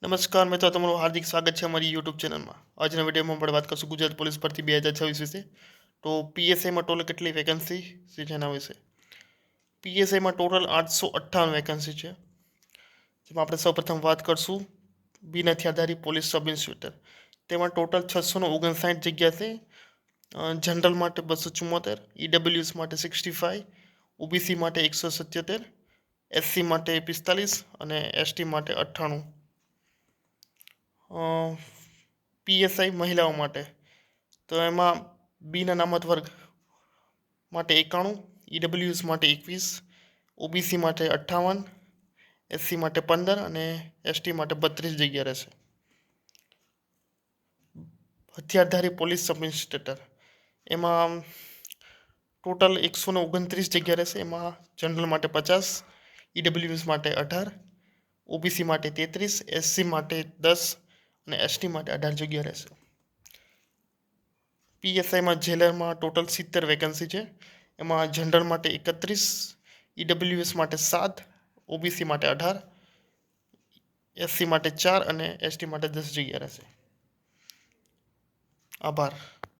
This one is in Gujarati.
નમસ્કાર મિત્રો, તમારું હાર્દિક સ્વાગત છે અમારી યુટ્યુબ ચેનલમાં. આજના વિડીયોમાં આપણે વાત કરશું ગુજરાત પોલીસ ભરતી 2026 વિશે. તો પીએસઆઈમાં ટોટલ કેટલી વેકેન્સી છે જેના વિશે. પીએસઆઈમાં ટોટલ 858 વેકેન્સી છે, જેમાં આપણે સૌપ્રથમ વાત કરશું બિનહથિયારધારી આધારિત પોલીસ સબ ઇન્સ્પેક્ટર. તેમાં ટોટલ 659 જગ્યા છે. જનરલ માટે 274, ઈડબ્લ્યુએસ માટે 65, ઓબીસી માટે 177, એસસી માટે 45 અને એસટી માટે 98. પીએસઆઈ મહિલાઓ માટે તો એમાં બીના નામત વર્ગ માટે 91, ઈડબ્લ્યુએસ માટે 21, ઓબીસી માટે 58, એસસી માટે 15 અને એસટી માટે 32 જગ્યા રહેશે. હથિયારધારી પોલીસ સબ ઇન્સ્પેક્ટર એમાં ટોટલ 129 જગ્યા રહેશે. એમાં જનરલ માટે 50, ઈડબ્લ્યુએસ માટે 18, ઓબીસી માટે 33, એસસી માટે 10 અને એસટી માટે 18 જગ્યા રહેશે. પીએસઆઈમાં જેલરમાં ટોટલ 70 વેકેન્સી છે. એમાં જનરલ માટે 31, ઈડબ્લ્યુએસ માટે 7, ઓબીસી માટે 18, એસસી માટે 4 અને એસટી માટે 10 જગ્યા રહેશે. આભાર.